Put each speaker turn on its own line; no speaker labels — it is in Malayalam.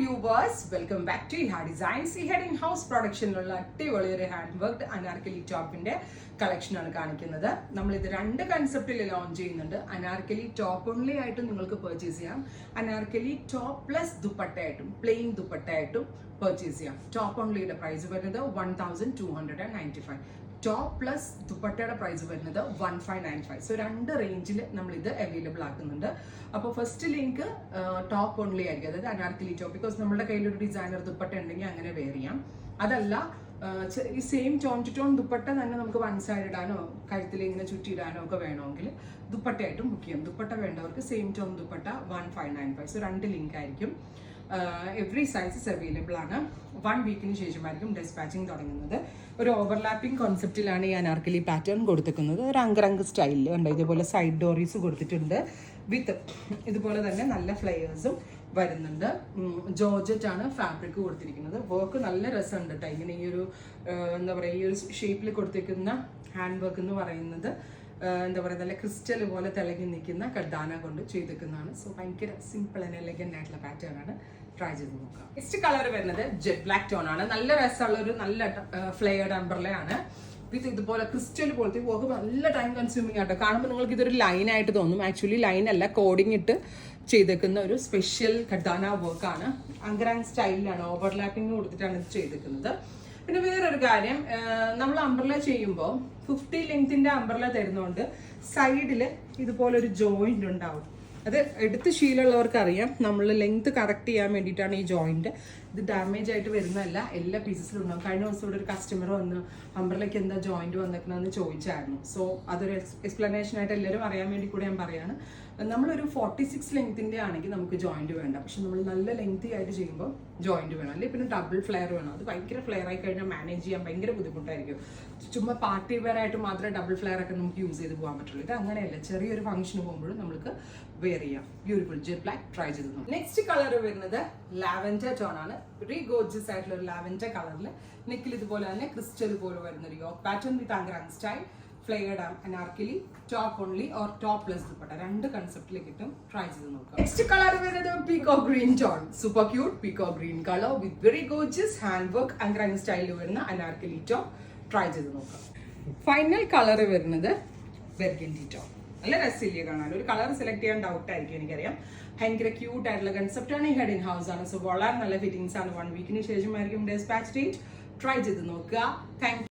viewers, welcome back to Iha Designs. Iha in-house പ്രൊഡക്ഷനിലുള്ള അടിപൊളിയൊരു ഹാൻഡ് വർക്ക്ഡ് അനാർക്കലി ടോപ്പിന്റെ കളക്ഷൻ ആണ് കാണിക്കുന്നത്. നമ്മൾ ഇത് രണ്ട് കൺസെപ്റ്റിൽ ലോഞ്ച് ചെയ്യുന്നുണ്ട്. അനാർക്കലി ടോപ്പ് ഓൺലി ആയിട്ടും നിങ്ങൾക്ക് പർച്ചേസ് ചെയ്യാം, അനാർക്കലി ടോപ്പ് പ്ലസ് ദുപ്പട്ടയായിട്ടും പ്ലെയിൻ ദുപ്പട്ടയായിട്ടും പർച്ചേസ് ചെയ്യാം. ടോപ്പ് ഓൺലിയുടെ പ്രൈസ് വരുന്നത് 1295, ടോപ്പ് പ്ലസ് ദുപ്പട്ടയുടെ പ്രൈസ് വരുന്നത് 1595. സോ രണ്ട് റേഞ്ചിൽ നമ്മൾ ഇത് അവൈലബിൾ ആക്കുന്നുണ്ട്. അപ്പോൾ ഫസ്റ്റ് ലിങ്ക് ടോപ്പ് ഓൺലി ആയിരിക്കും, അതായത് അനാർക്കലി ടോപ്പ്. ബിക്കോസ് നമ്മുടെ കയ്യിലൊരു ഡിസൈനർ ദുപ്പട്ട ഉണ്ടെങ്കിൽ അങ്ങനെ വെയർ ചെയ്യാം. അതല്ല ഈ same tone to tone dupatta തന്നെ നമുക്ക് വൺ സൈഡ് ഇടാനോ കഴുത്തിൽ ഇങ്ങനെ ചുറ്റിയിടാനോ ഒക്കെ വേണമെങ്കിൽ ദുപ്പട്ടയായിട്ടും ബുക്ക് ചെയ്യാം. ദുപ്പട്ട വേണ്ടവർക്ക് സെയിം ടോൺ ദുപ്പട്ട 1595. സോ രണ്ട് ലിങ്ക് ആയിരിക്കും. എവറി സൈസസ് അവൈലബിൾ ആണ്. 1 വീക്കിന് ശേഷമായിരിക്കും ഡെസ്പാച്ചിങ് തുടങ്ങുന്നത്. ഒരു ഓവർലാപ്പിംഗ് കോൺസെപ്റ്റിലാണ് ഈ അനാർക്കലി പാറ്റേൺ കൊടുത്തിരിക്കുന്നത്. ഒരു അങ്കറങ്ക് സ്റ്റൈലിൽ ഉണ്ട്. ഇതുപോലെ സൈഡ് ഡോറീസ് കൊടുത്തിട്ടുണ്ട്. വിത്ത് ഇതുപോലെ തന്നെ നല്ല ഫ്ലെയേഴ്സും വരുന്നുണ്ട്. ജോർജറ്റ് ആണ് ഫാബ്രിക് കൊടുത്തിരിക്കുന്നത്. വർക്ക് നല്ല രസമുണ്ട് കേട്ടോ. ഇങ്ങനെ ഈ ഒരു എന്താ പറയുക, ഈ ഒരു ഷേപ്പിൽ കൊടുത്തിരിക്കുന്ന ഹാൻഡ് വർക്ക് എന്ന് പറയുന്നത് എന്താ പറയുക, നല്ല ക്രിസ്റ്റൽ പോലെ തിളങ്ങി നിൽക്കുന്ന കർദാന കൊണ്ട് ചെയ്തിരിക്കുന്നതാണ്. സോ ഭയങ്കര സിമ്പിൾ ആൻഡ് എലഗന്റ് ആയിട്ടുള്ള പാറ്റേൺ ആണ്. ട്രൈ ചെയ്ത് നോക്കാം. നെക്സ്റ്റ് കളർ വരുന്നത് ജെറ്റ് ബ്ലാക്ക് ടോൺ ആണ്. നല്ല രസമുള്ള ഒരു നല്ല ഫ്ലെയർഡ് അംബ്രലയാണ്. വിത്ത് ഇതുപോലെ ക്രിസ്റ്റൽ പോലത്തെ വർക്ക് നല്ല ടൈം കൺസ്യൂമിങ് ആട്ടോ. കാണുമ്പോൾ നിങ്ങൾക്ക് ഇതൊരു ലൈൻ ആയിട്ട് തോന്നും. ആക്ച്വലി ലൈൻ അല്ല, കോഡിങ് ഇട്ട് ചെയ്തേക്കുന്ന ഒരു സ്പെഷ്യൽ കർദാന വർക്കാണ്. അങ്കറാങ് സ്റ്റൈലിലാണ്, ഓവർലാപ്പിംഗ് കൊടുത്തിട്ടാണ് ഇത് ചെയ്തേക്കുന്നത്. പിന്നെ വേറൊരു കാര്യം, നമ്മൾ അംബ്രല ചെയ്യുമ്പോൾ 50 ലെങ്ത്തിന്റെ അംബ്രല തരുന്നതുകൊണ്ട് സൈഡിൽ ഇതുപോലെ ഒരു ജോയിന്റ് ഉണ്ടാവും. അത് എടുത്ത് ശീലമുള്ളവർക്ക് അറിയാം. നമ്മൾ ലെങ്ത് കറക്റ്റ് ചെയ്യാൻ വേണ്ടിയിട്ടാണ് ഈ ജോയിന്റ്. ഇത് ഡാമേജ് ആയിട്ട് വരുന്നതല്ല, എല്ലാ പീസസിലും ഉണ്ടാവും. കഴിഞ്ഞ ദിവസം ഇവിടെ ഒരു കസ്റ്റമർ വന്ന് അംബ്രലയ്ക്ക് എന്താ ജോയിന്റ് വന്നേക്കണമെന്ന് ചോദിച്ചായിരുന്നു. സോ അതൊരു എക്സ്പ്ലനേഷൻ ആയിട്ട് എല്ലാവരും അറിയാൻ വേണ്ടി കൂടെ ഞാൻ പറയാണ്. നമ്മളൊരു 46 ലെങ്ത്തിന്റെ ആണെങ്കിൽ നമുക്ക് ജോയിന്റ് വേണ്ട, പക്ഷെ നമ്മൾ നല്ല ലെങ്തി ആയിട്ട് ചെയ്യുമ്പോൾ ജോയിന്റ് വേണം. അല്ലെങ്കിൽ പിന്നെ ഡബിൾ ഫ്ലെയർ വേണം. അത് ഭയങ്കര ഫ്ലെയർ ആയി കഴിഞ്ഞാൽ മാനേജ് ചെയ്യാൻ ഭയങ്കര ബുദ്ധിമുട്ടായിരിക്കും. ചുമ്മാ പാർട്ടി വെയർ ആയിട്ട് മാത്രമേ ഡബിൾ ഫ്ലെയർ ഒക്കെ നമുക്ക് യൂസ് ചെയ്ത് പോകാൻ പറ്റുള്ളൂ. ഇത് അങ്ങനെയല്ല, ചെറിയൊരു ഫംഗ്ഷന് പോകുമ്പോഴും നമുക്ക് വെയർ ചെയ്യാം. ബ്യൂട്ടിഫുൾ ജെറ്റ് ബ്ലാക്ക് ട്രൈ ചെയ്ത് നോക്കാം. നെക്സ്റ്റ് കളർ വരുന്നത് ലാവൻഡർ ടോൺ ആണ്. വെരി ഗോർജിയസ് ആയിട്ടുള്ള ഒരു ലാവൻഡർ കളറിൽ നെക്കിൽ ഇതുപോലെ തന്നെ ക്രിസ്റ്റൽ പോലെ വരുന്ന ഒരു യോക്ക് പാറ്റേൺ വിത്ത് അങ്കറാങ് style, flared anarkali, top only or top plus dupatta, രണ്ട് കൺസെപ്റ്റിൽ കിട്ടും. ട്രൈ ചെയ്ത് നോക്കാം. നെക്സ്റ്റ് കളർ വരുന്നത് peacock green tone. Super cute peacock green colour with very gorgeous hand work അങ്കറാങ് സ്റ്റൈലിൽ വരുന്ന അനാർക്കലി ടോപ്പ്. ട്രൈ ചെയ്ത് നോക്കാം. ഫൈനൽ കളർ വരുന്നത് ബെർഗൻഡി ടോൺ. നല്ല രസമില്ലേ കാണാൻ? ഒരു കളർ സെലക്ട് ചെയ്യാൻ ഡൗട്ട് ആയിരിക്കും, എനിക്കറിയാം. ഭയങ്കര ക്യൂട്ട് ആയിട്ടുള്ള കൺസെപ്റ്റ് ആണ്. ഹെഡ് ഇൻ ഹൗസ് ആണ്. സോ വളരെ നല്ല ഫിറ്റിംഗ്സ് ആണ്. 1 വീക്കിന് ശേഷമായിരിക്കും ഡെസ്പാച്ച് ഡേറ്റ്. ട്രൈ ചെയ്ത് നോക്കുക. താങ്ക്